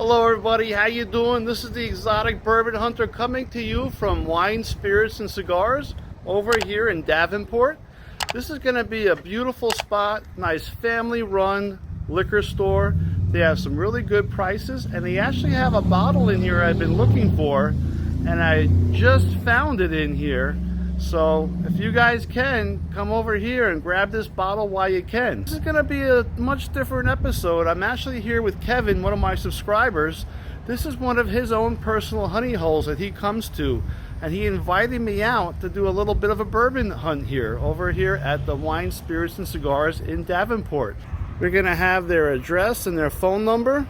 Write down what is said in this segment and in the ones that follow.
Hello everybody, how you doing? This is the Exotic Bourbon Hunter coming to you from Wine, Spirits, and Cigars over here in Davenport. This is going to be a beautiful spot, nice family-run liquor store. They have some really good prices, and they actually have a bottle in here I've been looking for, and I just found it in here. So if you guys can, come over here and grab this bottle while you can. This is going to be a much different episode. I'm actually here with Kevin, one of my subscribers. This is one of his own personal honey holes that he comes to, and he invited me out to do a little bit of a bourbon hunt here, over here at the Wine, Spirits, and Cigars in Davenport. We're going to have their address and their phone number.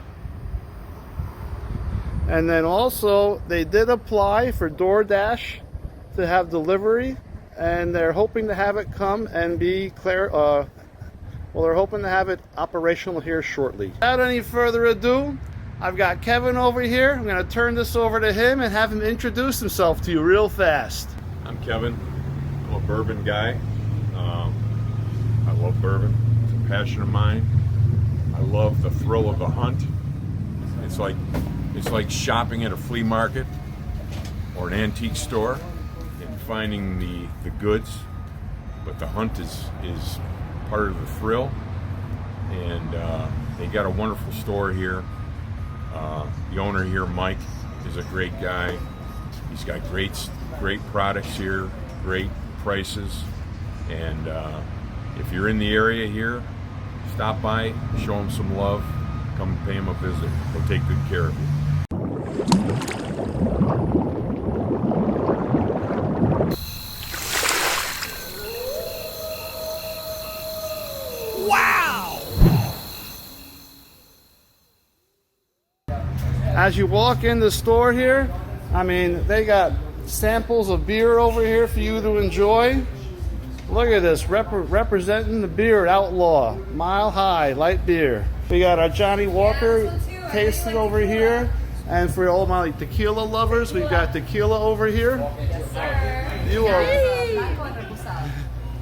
And then also, they did apply for DoorDash to have delivery, and they're hoping to have it come and be clear. Well, they're hoping to have it operational here shortly. Without any further ado, I've got Kevin over here. I'm going to turn this over to him and have him introduce himself to you real fast. I'm Kevin. I'm a bourbon guy. I love bourbon. It's a passion of mine. I love the thrill of the hunt. It's like shopping at a flea market or an antique store and finding the goods, but the hunt is part of the thrill. And they got a wonderful store here. The owner here, Mike, is a great guy. He's got great products here, great prices, and if you're in the area here, stop by, show him some love, come and pay him a visit. He'll take good care of you. Wow! As you walk in the store here, I mean, they got samples of beer over here for you to enjoy. Look at this, representing the beer Outlaw, Mile High, light beer. We got our Johnny Walker tasting over here. And for all my tequila lovers, we've got tequila over here. Yes, sir.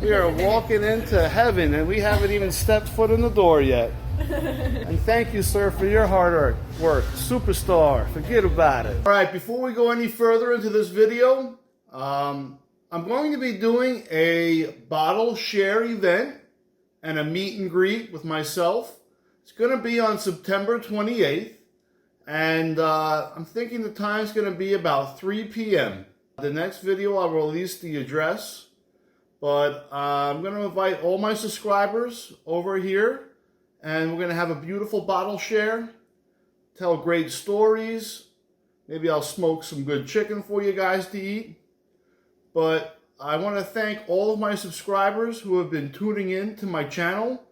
We are walking into heaven, and we haven't even stepped foot in the door yet. And thank you, sir, for your hard work. Superstar. Forget about it. All right, before we go any further into this video, I'm going to be doing a bottle share event and a meet and greet with myself. It's going to be on September 28th, and I'm thinking the time's going to be about 3 p.m. The next video, I'll release the address, but I'm going to invite all my subscribers over here, and we're going to have a beautiful bottle share, tell great stories. Maybe I'll smoke some good chicken for you guys to eat. But I want to thank all of my subscribers who have been tuning in to my channel.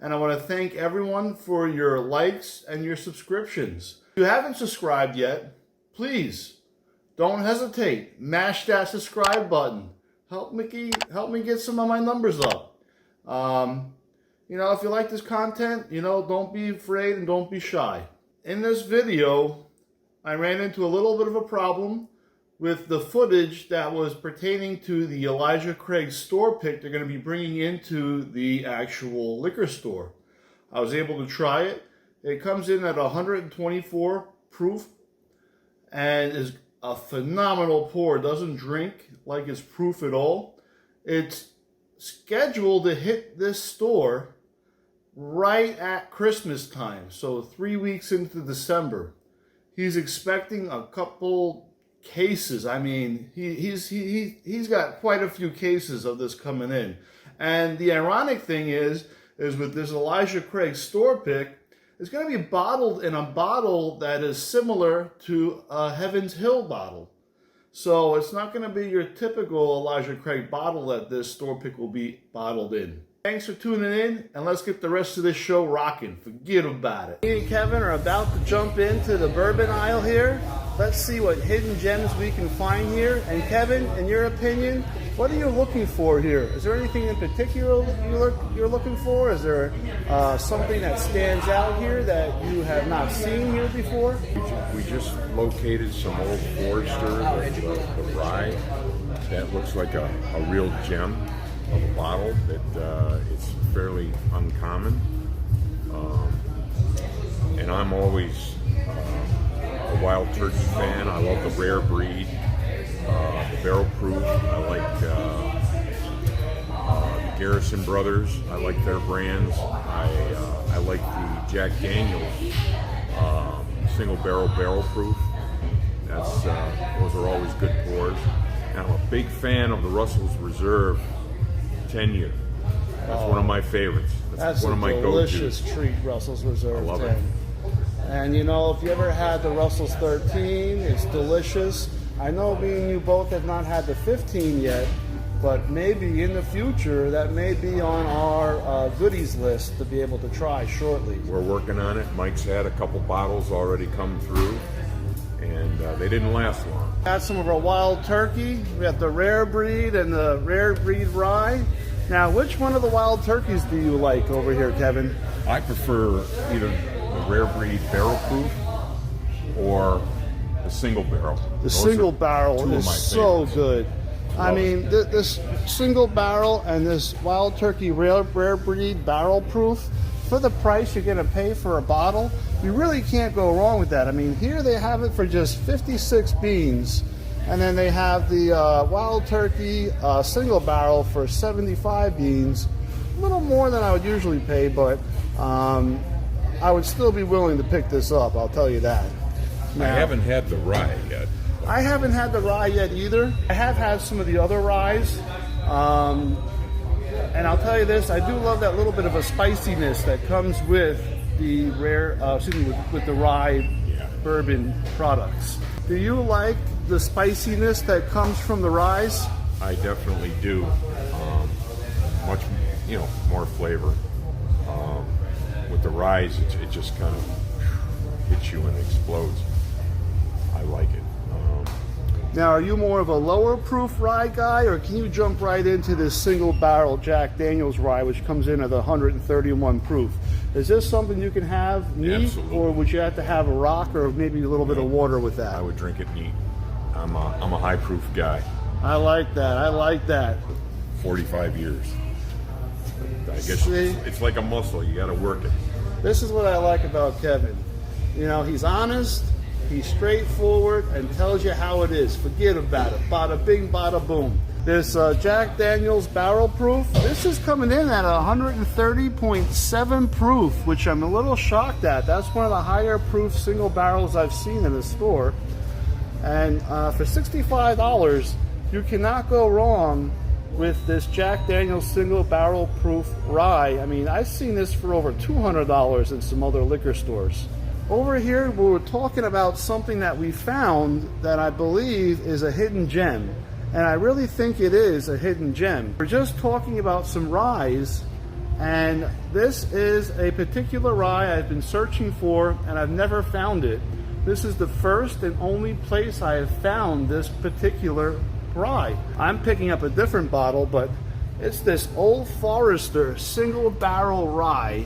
And I want to thank everyone for your likes and your subscriptions. If you haven't subscribed yet, please don't hesitate. Mash that subscribe button. Help me get some of my numbers up. You know, if you like this content, you know, don't be afraid and don't be shy. In this video, I ran into a little bit of a problem with the footage that was pertaining to the Elijah Craig store pick they're going to be bringing into the actual liquor store. I was able to try it. It comes in at 124 proof and is a phenomenal pour. It doesn't drink like it's proof at all. It's scheduled to hit this store right at Christmas time, so 3 weeks into December. He's expecting a couple cases. I mean, he's got quite a few cases of this coming in. And the ironic thing is with this Elijah Craig store pick, it's going to be bottled in a bottle that is similar to a Heaven's Hill bottle. So it's not going to be your typical Elijah Craig bottle that this store pick will be bottled in. Thanks for tuning in, and let's get the rest of this show rocking. Forget about it. Me and Kevin are about to jump into the bourbon aisle here. Let's see what hidden gems we can find here. And Kevin, in your opinion, what are you looking for here? Is there anything in particular you're looking for? Is there something that stands out here that you have not seen here before? We just located some old Forester, the rye. That looks like a real gem of a bottle that it's fairly uncommon. And I'm always Wild Turkey fan. I love the rare breed, the barrel proof. I like the Garrison Brothers. I like their brands. I like the Jack Daniels single barrel proof. Those are always good pours. And I'm a big fan of the Russell's Reserve 10-year. That's one of my favorites. That's one of my delicious treat, Russell's Reserve. I love 10. it. And you know, if you ever had the Russell's 13, it's delicious. I know me and you both have not had the 15 yet, but maybe in the future that may be on our goodies list to be able to try shortly. We're working on it. Mike's had a couple bottles already come through, and they didn't last long. Got some of our Wild Turkey. We got the rare breed and the rare breed rye. Now, which one of the Wild Turkeys do you like over here, Kevin? I prefer either the rare breed barrel proof or the single barrel. The single barrel is so good. I mean, this single barrel and this Wild Turkey rare breed barrel proof, for the price you're going to pay for a bottle, you really can't go wrong with that. I mean, here they have it for just 56 beans, and then they have the Wild Turkey single barrel for 75 beans. A little more than I would usually pay, but I would still be willing to pick this up, I'll tell you that. Now, I haven't had the rye yet. I haven't had the rye yet either. I have had some of the other ryes. And I'll tell you this, I do love that little bit of a spiciness that comes with the with the rye bourbon products. Do you like the spiciness that comes from the ryes? I definitely do. Much, more flavor. With the ryes, it just kind of hits you and explodes. I like it. Now, are you more of a lower proof rye guy, or can you jump right into this single barrel Jack Daniels rye, which comes in at 131 proof? Is this something you can have neat, Absolutely. or would you have to have a rock or maybe a little bit of water with that? I would drink it neat. I'm a high proof guy. I like that. I like that. 45 years. I guess it's like a muscle. You got to work it. This is what I like about Kevin. You know, he's honest, he's straightforward, and tells you how it is. Forget about it. Bada bing, bada boom. This Jack Daniels barrel proof, this is coming in at 130.7 proof, which I'm a little shocked at. That's one of the higher proof single barrels I've seen in the store. And for $65, you cannot go wrong with this Jack Daniels single barrel proof rye. I mean, I've seen this for over $200 in some other liquor stores. Over here, we were talking about something that we found that I believe is a hidden gem. And I really think it is a hidden gem. We're just talking about some ryes, and this is a particular rye I've been searching for, and I've never found it. This is the first and only place I have found this particular rye. I'm picking up a different bottle, but it's this Old Forester single barrel rye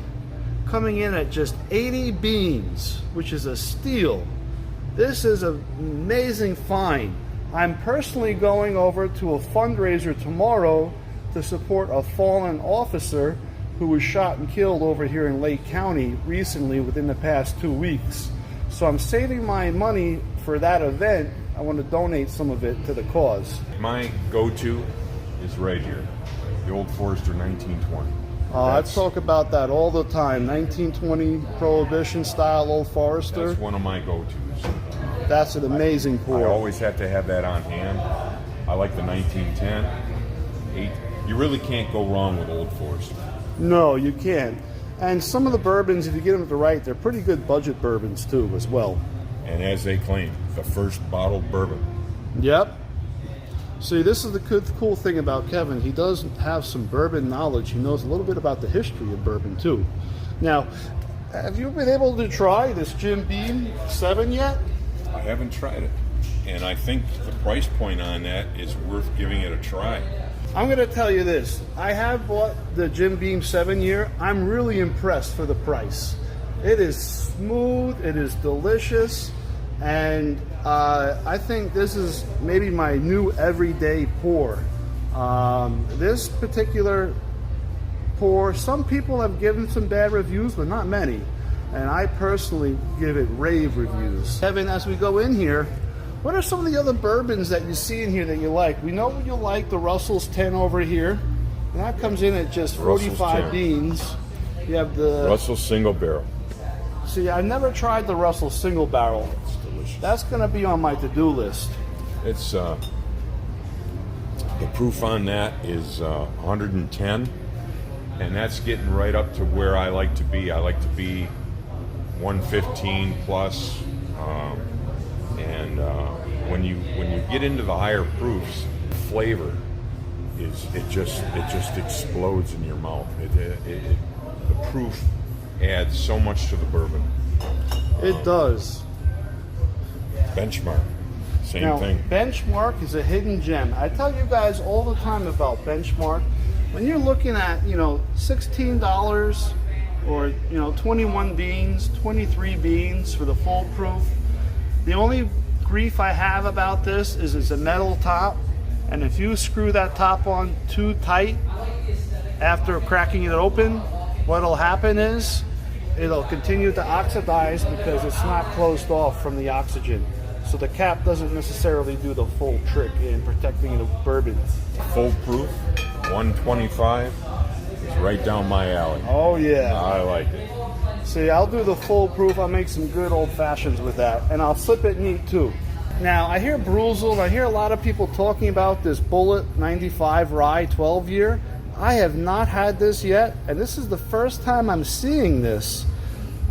coming in at just 80 beans, which is a steal. This is an amazing find. I'm personally going over to a fundraiser tomorrow to support a fallen officer who was shot and killed over here in Lake County recently within the past 2 weeks. So I'm saving my money for that event. I want to donate some of it to the cause. My go-to is right here, the Old Forester 1920. I talk about that all the time. 1920 Prohibition style Old Forester. That's one of my go-tos. That's an amazing pour. I always have to have that on hand. I like the 1910. You really can't go wrong with Old Forester. No, you can't. And some of the bourbons, if you get them right, they're pretty good budget bourbons too, as well. And as they claim, the first bottled bourbon. Yep. See, this is the cool thing about Kevin. He does have some bourbon knowledge. He knows a little bit about the history of bourbon too. Now, have you been able to try this Jim Beam 7 yet? I haven't tried it. And I think the price point on that is worth giving it a try. I'm going to tell you this. I have bought the Jim Beam 7 year. I'm really impressed for the price. It is smooth. It is delicious. And I think this is maybe my new everyday pour. This particular pour, some people have given some bad reviews, but not many. and I personally give it rave reviews. Kevin, as we go in here, what are some of the other bourbons that you see in here that you like? We know you like the Russell's 10 over here, and that comes in at just 45 beans. You have the Russell single barrel. See, I've never tried the Russell single barrel. It's delicious. That's going to be on my to-do list. It's the proof on that is 110, and that's getting right up to where I like to be. I like to be 115 plus, and when you get into the higher proofs, flavor it just explodes in your mouth. The proof adds so much to the bourbon. It does. Benchmark, same Now, thing. Benchmark is a hidden gem. I tell you guys all the time about Benchmark. When you're looking at, $16 or, 21 beans, 23 beans for the full proof, the only grief I have about this is it's a metal top, and if you screw that top on too tight after cracking it open, what'll happen is it'll continue to oxidize because it's not closed off from the oxygen. So the cap doesn't necessarily do the full trick in protecting the bourbon. Full proof, 125 is right down my alley. Oh yeah. I like it. See, I'll do the full proof. I'll make some good old fashions with that, and I'll flip it neat too. Now, I hear Bruzel, I hear a lot of people talking about this Bullet 95 Rye 12 year. I have not had this yet, and this is the first time I'm seeing this.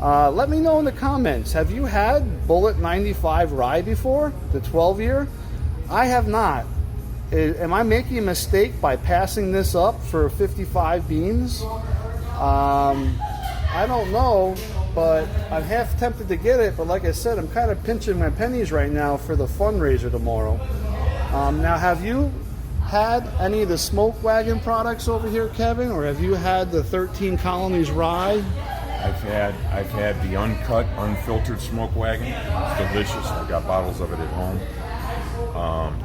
Let me know in the comments. Have you had Bullet 95 Rye before, the 12 year? I have not. Am I making a mistake by passing this up for 55 beans? I don't know, but I'm half tempted to get it. But like I said, I'm kind of pinching my pennies right now for the fundraiser tomorrow. Now, have you had any of the Smoke Wagon products over here, Kevin, or have you had the 13 Colonies Rye? I've had the uncut, unfiltered Smoke Wagon. It's delicious. I've got bottles of it at home.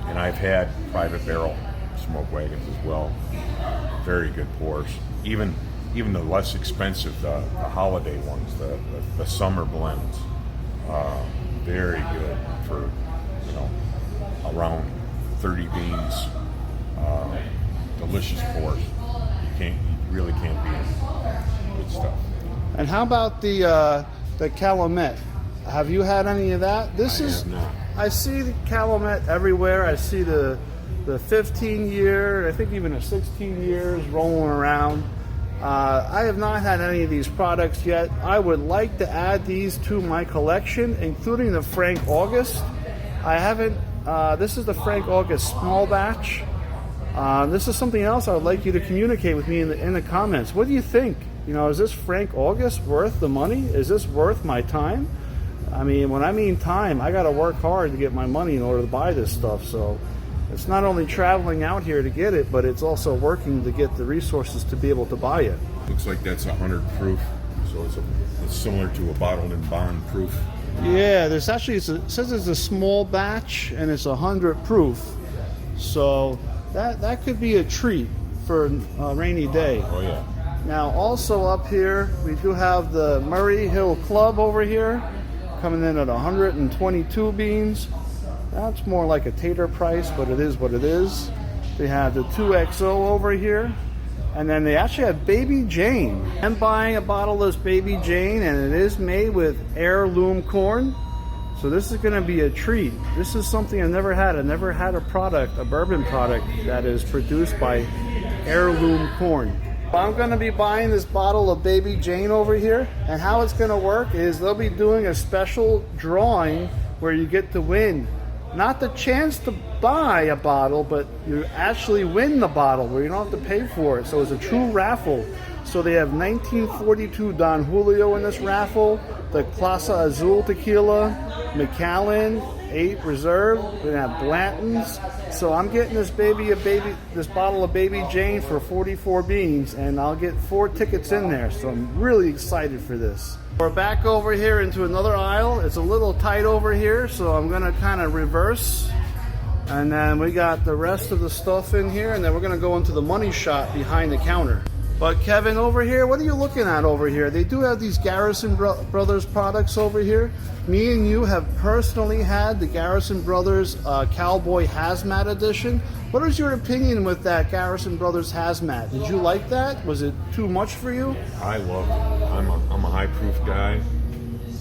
And I've had Private Barrel Smoke Wagons as well. Very good pours. Even the less expensive, the holiday ones, the summer blends, very good for around 30 beans. Delicious pours. You really can't beat it. Good stuff. And how about the Calumet? Have you had any of that? Have not. I see the Calumet everywhere. I see the 15 year, I think even a 16 years rolling around. I have not had any of these products yet. I would like to add these to my collection, including the Frank August. I haven't. This is the Frank August small batch. This is something else I would like you to communicate with me in the comments. What do you think? Is this Frank August worth the money? Is this worth my time? I mean, when I mean time, I got to work hard to get my money in order to buy this stuff. So it's not only traveling out here to get it, but it's also working to get the resources to be able to buy it. Looks like that's 100 proof, so it's similar to a bottled in bond proof. Yeah, there's actually, it says it's a small batch and it's 100 proof. So that could be a treat for a rainy day. Oh yeah. Now also up here, we do have the Murray Hill Club over here, coming in at 122 beans. That's more like a tater price, but it is what it is. They have the 2XO over here. And then they actually have Baby Jane. I'm buying a bottle of this Baby Jane, and it is made with heirloom corn. So this is gonna be a treat. This is something I've never had. I've never had a bourbon product that is produced by heirloom corn. I'm gonna be buying this bottle of Baby Jane over here, and how it's gonna work is they'll be doing a special drawing where you get to win, not the chance to buy a bottle, but you actually win the bottle where you don't have to pay for it. So it's a true raffle. So they have 1942 Don Julio in this raffle, the Clase Azul tequila, Macallan 8 Reserve, we have Blanton's. So I'm getting this bottle of Baby Jane for 44 beans, and I'll get 4 tickets in there. So I'm really excited for this. We're back over here into another aisle. It's a little tight over here, so I'm gonna kind of reverse. And then we got the rest of the stuff in here, and then we're gonna go into the money shot behind the counter. But Kevin, over here, what are you looking at over here? They do have these Garrison Brothers products over here. Me and you have personally had the Garrison Brothers Cowboy Hazmat Edition. What is your opinion with that Garrison Brothers Hazmat? Did you like that? Was it too much for you? I love it. I'm a high proof guy.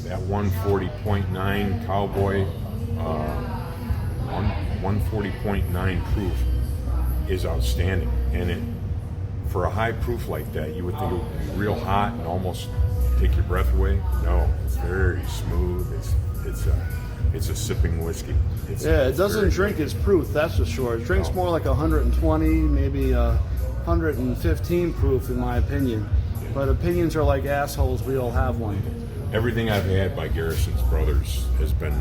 That 140.9 Cowboy, 140.9 proof is outstanding, and it, for a high proof like that, you would think it would be real hot and almost take your breath away. No, it's very smooth. It's a sipping whiskey. It doesn't drink its proof, that's for sure. It drinks more like 120, maybe 115 proof, in my opinion. But opinions are like assholes. We all have one. Everything I've had by Garrison's Brothers has been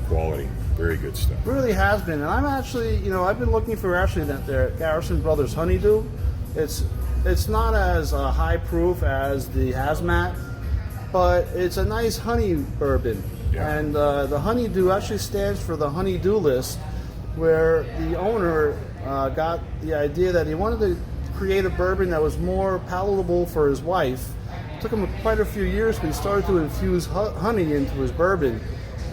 quality. Very good stuff. It really has been. And I'm actually, I've been looking for actually that their Garrison Brothers Honeydew. It's not as high proof as the Hazmat, but it's a nice honey bourbon. Yeah. And the Honeydew actually stands for the Honeydew List, where the owner got the idea that he wanted to create a bourbon that was more palatable for his wife. It took him quite a few years, but he started to infuse honey into his bourbon,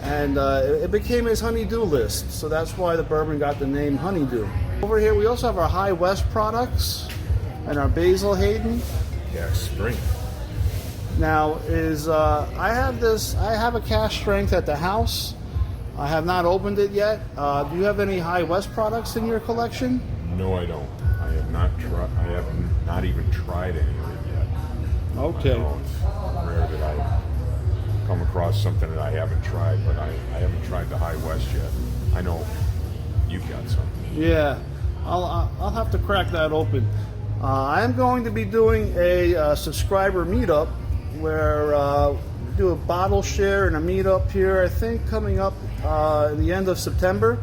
and it became his Honeydew List. So that's why the bourbon got the name Honeydew. Over here, we also have our High West products and our Basil Hayden. Yeah, spring. Now I have a cash strength at the house. I have not opened it yet. Do you have any High West products in your collection? No, I don't. I have not even tried any of it yet. Okay. I know it's rare that I come across something that I haven't tried, but I haven't tried the High West yet. I know you've got some. Yeah, I'll have to crack that open. I am going to be doing a subscriber meetup where we do a bottle share and a meetup here, I think coming up in the end of September.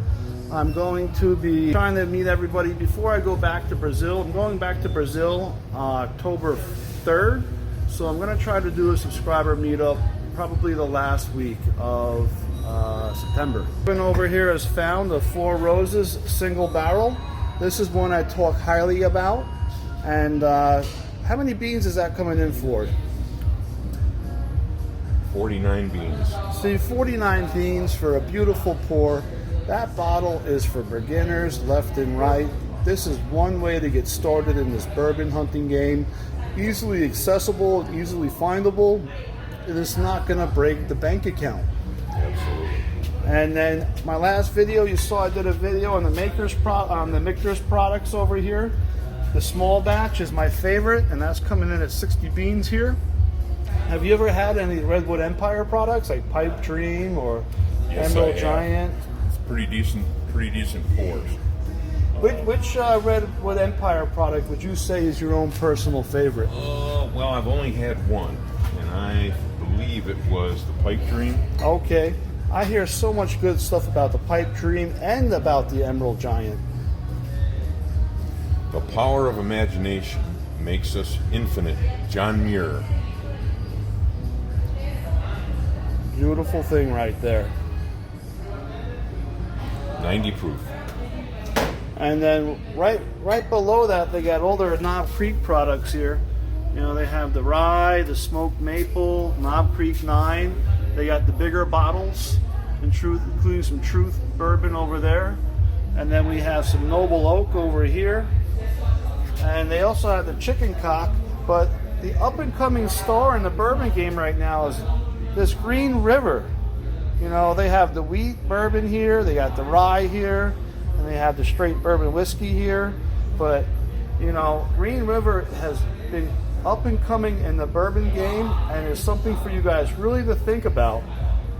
I'm going to be trying to meet everybody before I go back to Brazil. I'm going back to Brazil October 3rd, so I'm going to try to do a subscriber meetup probably the last week of September. Over here has found a Four Roses single barrel. This is one I talk highly about. And how many beans is that coming in for? 49 beans. See, 49 beans for a beautiful pour. That bottle is for beginners left and right. This is one way to get started in this bourbon hunting game. Easily accessible, easily findable. It is not going to break the bank account. Absolutely. And then my last video, you saw I did a video on the Michter's products over here. The small batch is my favorite, and that's coming in at 60 beans here. Have you ever had any Redwood Empire products like Pipe Dream or Emerald Giant? It's pretty decent pours. Which Redwood Empire product would you say is your own personal favorite? Well, I've only had one, and I believe it was the Pipe Dream. Okay. I hear so much good stuff about the Pipe Dream and about the Emerald Giant. The power of imagination makes us infinite. John Muir. Beautiful thing right there. 90 proof. And then right below that, they got all their Knob Creek products here. They have the rye, the smoked maple, Knob Creek 9. They got the bigger bottles, including some Truth bourbon over there. And then we have some Noble Oak over here. And they also have the Chicken Cock. But the up-and-coming star in the bourbon game right now is this Green River. They have the wheat bourbon here, they got the rye here, and they have the straight bourbon whiskey here. But, Green River has been up and coming in the bourbon game, and is something for you guys really to think about.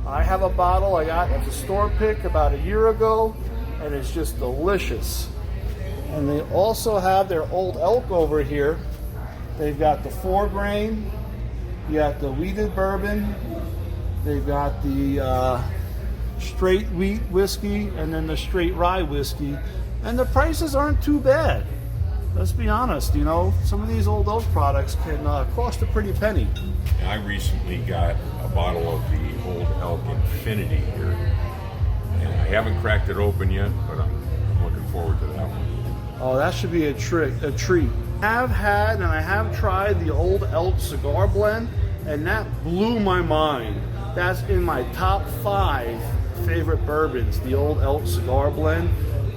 I have a bottle I got at the store pick about a year ago, and it's just delicious. And they also have their Old Elk over here. They've got the 4-grain, you got the wheated bourbon, they've got the straight wheat whiskey, and then the straight rye whiskey. And the prices aren't too bad. Let's be honest, some of these Old Elk products can cost a pretty penny. I recently got a bottle of the Old Elk Infinity here. And I haven't cracked it open yet, but I'm looking forward to that one. Oh, that should be a treat. I have had and I have tried the Old Elk cigar blend, and that blew my mind. That's in my top 5 favorite bourbons, the Old Elk cigar blend.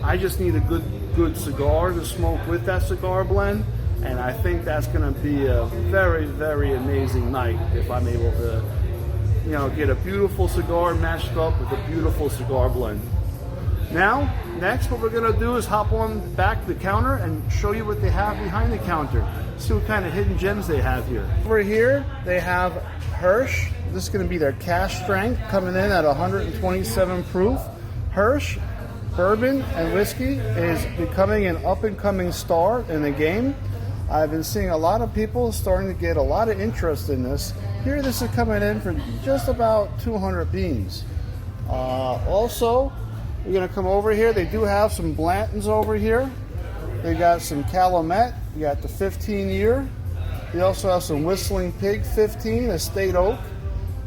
I just need a good cigar to smoke with that cigar blend, and I think that's going to be a very, very amazing night if I'm able to, you know, get a beautiful cigar matched up with a beautiful cigar blend. Now, next what we're going to do is hop on back the counter and show you what they have behind the counter. See what kind of hidden gems they have here. Over here, they have Hirsch. This is going to be their cash strength, coming in at 127 proof. Hirsch bourbon and whiskey is becoming an up-and-coming star in the game. I've been seeing a lot of people starting to get a lot of interest in this. Here, this is coming in for just about 200 beans. Also, we're going to come over here. They do have some Blantons over here. They got some Calumet. You got the 15-year. They also have some Whistling Pig 15, Estate Oak.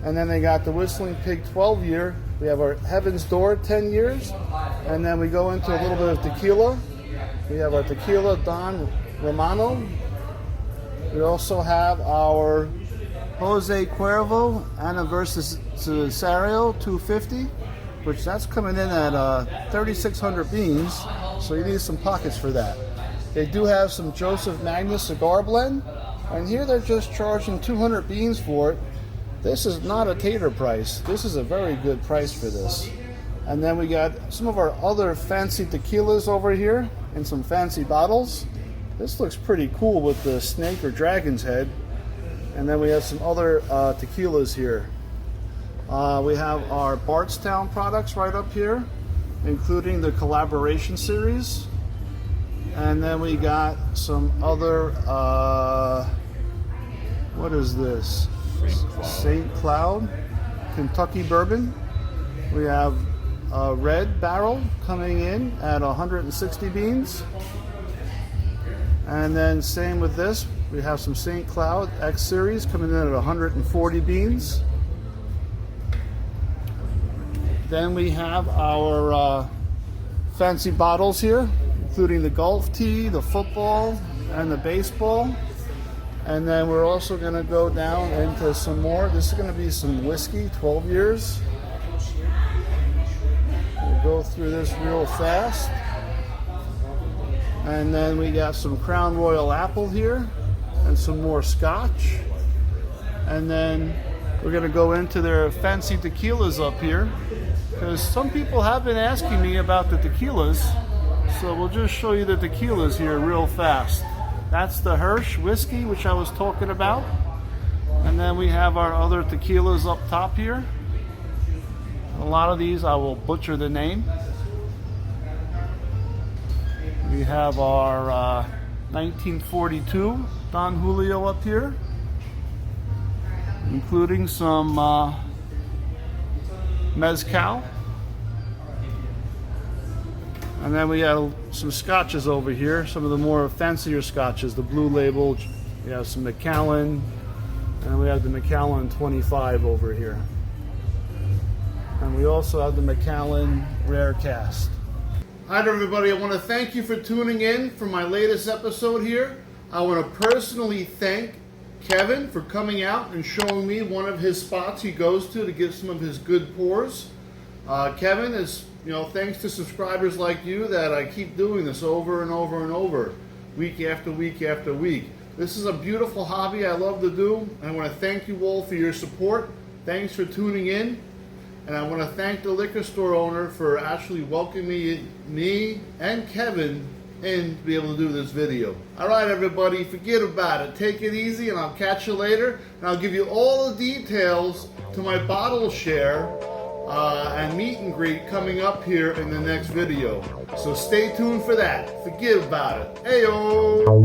And then they got the Whistling Pig 12-year. We have our Heaven's Door 10 years. And then we go into a little bit of tequila. We have our Tequila Don Romano. We also have our Jose Cuervo Aniversario 250, which that's coming in at 3,600 beans. So you need some pockets for that. They do have some Joseph Magnus cigar blend. And here they're just charging 200 beans for it. This is not a tater price. This is a very good price for this. And then we got some of our other fancy tequilas over here in some fancy bottles. This looks pretty cool with the snake or dragon's head. And then we have some other tequilas here. We have our Bardstown products right up here, including the collaboration series. And then we got some other, what is this? St. Cloud Kentucky bourbon. We have a red barrel coming in at 160 beans. And then same with this, we have some St. Cloud X series coming in at 140 beans. Then we have our fancy bottles here, including the golf tee, the football, and the baseball. And then we're also going to go down into some more. This is going to be some whiskey, 12 years. We'll go through this real fast. And then we got some Crown Royal Apple here and some more scotch. And then we're going to go into their fancy tequilas up here, because some people have been asking me about the tequilas. So we'll just show you the tequilas here real fast. That's the Hirsch whiskey, which I was talking about. And then we have our other tequilas up top here. A lot of these I will butcher the name. We have our 1942 Don Julio up here, including some mezcal. And then we have some scotches over here, some of the more fancier scotches, the Blue Label. We have some Macallan, and we have the Macallan 25 over here. And we also have the Macallan Rare Cast. Hi everybody, I want to thank you for tuning in for my latest episode here. I want to personally thank Kevin for coming out and showing me one of his spots he goes to get some of his good pours. Kevin is, you know, thanks to subscribers like you that I keep doing this over and over and over, week after week after week. This is a beautiful hobby I love to do. I want to thank you all for your support. Thanks for tuning in. And I want to thank the liquor store owner for actually welcoming me and Kevin in to be able to do this video. Alright everybody, forget about it. Take it easy and I'll catch you later. And I'll give you all the details to my bottle share and meet and greet coming up here in the next video. So stay tuned for that. Forget about it. Heyo!